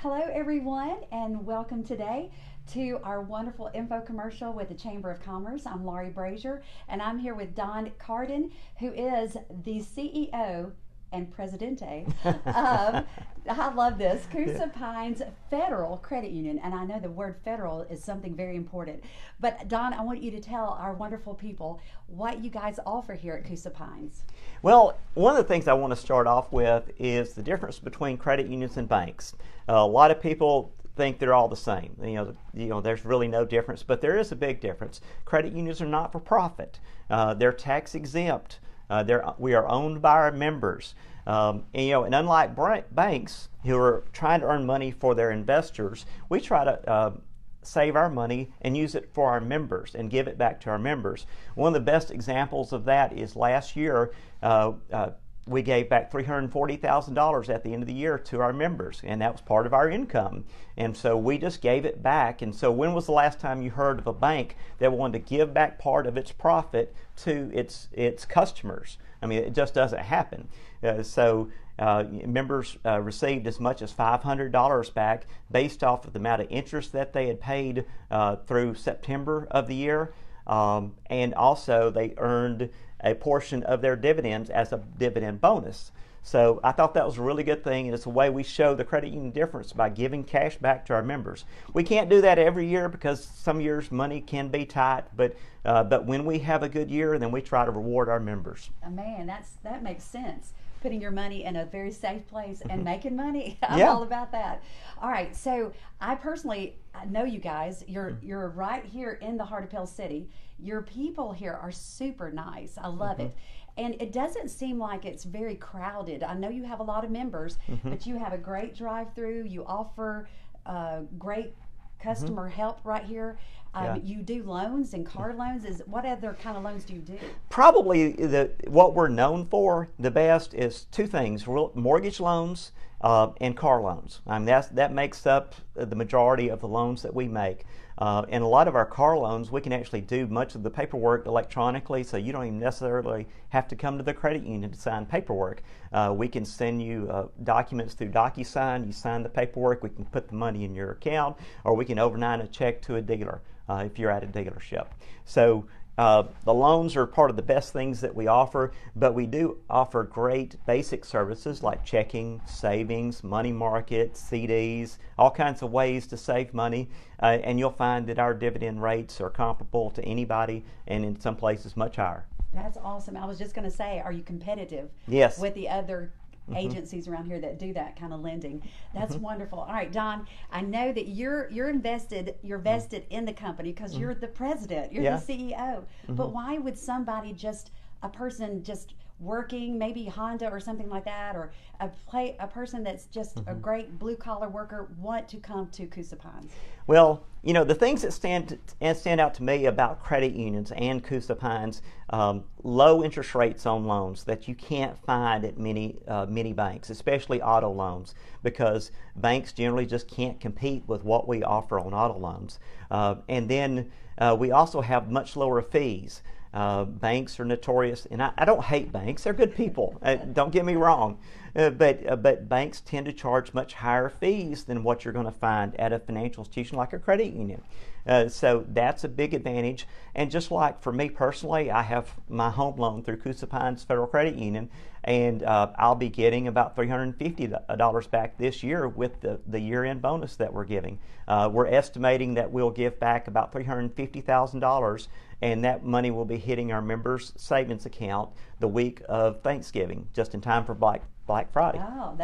Hello, everyone, and welcome today to our wonderful info commercial with the Chamber of Commerce. I'm Laurie Brazier, and I'm here with Don Carden, who is the CEO and Presidente of, I love this, Coosa Pines Federal Credit Union. And I know the word federal is something very important. But Don, I want you to tell our wonderful people what you guys offer here at Coosa Pines. Well, one of the things I want to start off with is the difference between credit unions and banks. A lot of people think they're all the same. There's really no difference, but there is a big difference. Credit unions are not for profit. They're tax exempt. We are owned by our members. And unlike banks who are trying to earn money for their investors, we try to save our money and use it for our members and give it back to our members. One of the best examples of that is last year, we gave back $340,000 at the end of the year to our members, and that was part of our income. And so we just gave it back. And so when was the last time you heard of a bank that wanted to give back part of its profit to its customers? I mean, it just doesn't happen. Members received as much as $500 back based off of the amount of interest that they had paid through September of the year. And also they earned a portion of their dividends as a dividend bonus. So I thought that was a really good thing, and it's a way we show the credit union difference by giving cash back to our members. We can't do that every year because some years money can be tight, but when we have a good year, then we try to reward our members. Man, that makes sense. Putting your money in a very safe place and making money. I'm Yeah. all about that. All right, so I know you guys. You're right here in the heart of Pell City. Your people here are super nice. I love it. And it doesn't seem like it's very crowded. I know you have a lot of members, but you have a great drive-through. You offer great customer help right here. Yeah. You do loans and car loans. What other kind of loans do you do? Probably what we're known for the best is two things: mortgage loans and car loans. I mean, that makes up the majority of the loans that we make. And a lot of our car loans, we can actually do much of the paperwork electronically, so you don't even necessarily have to come to the credit union to sign paperwork. We can send you documents through DocuSign. You sign the paperwork, we can put the money in your account, or we can overnight a check to a dealer if you're at a dealership. So the loans are part of the best things that we offer, but we do offer great basic services like checking, savings, money market, CDs, all kinds of ways to save money. And you'll find that our dividend rates are comparable to anybody, and in some places much higher. That's awesome. I was just going to say, are you competitive Yes. with the other agencies around here that do that kind of lending? That's wonderful. All right, Don, I know that you're vested in the company because you're the president, you're Yeah. the CEO. But why would a person just working, maybe Honda or something like that, or a person that's just a great blue collar worker want to come to Coosa Pines? Well, the things that stand out to me about credit unions and Coosa Pines, low interest rates on loans that you can't find at many banks, especially auto loans, because banks generally just can't compete with what we offer on auto loans. And then we also have much lower fees. Banks are notorious, and I don't hate banks. They're good people. Don't get me wrong. But banks tend to charge much higher fees than what you're going to find at a financial institution like a credit union. So that's a big advantage. And just like for me personally, I have my home loan through Coosa Pines Federal Credit Union, and I'll be getting about $350 back this year with the year-end bonus that we're giving. We're estimating that we'll give back about $350,000, and that money will be hitting our members' savings account the week of Thanksgiving, just in time for Black Friday. Oh,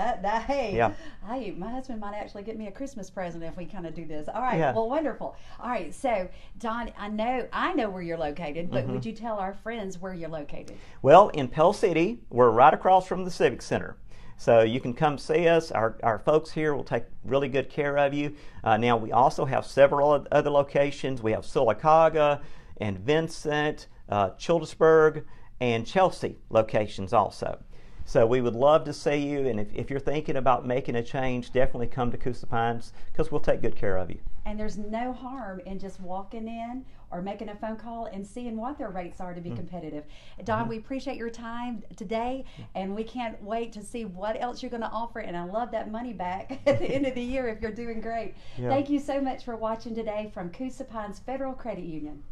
hey, Yeah. Hey, my husband might actually get me a Christmas present if we kind of do this. All right, Yeah. well, wonderful. All right, so Don, I know where you're located, but would you tell our friends where you're located? Well, in Pell City, we're right across from the Civic Center. So you can come see us. Our folks here will take really good care of you. Now, we also have several other locations. We have Sylacauga and Vincent, Childersburg, and Chelsea locations also. So we would love to see you, and if you're thinking about making a change, definitely come to Coosa Pines because we'll take good care of you. And there's no harm in just walking in or making a phone call and seeing what their rates are to be competitive. Don, we appreciate your time today, and we can't wait to see what else you're going to offer. And I love that money back at the end of the year if you're doing great. Yeah. Thank you so much for watching today from Coosa Pines Federal Credit Union.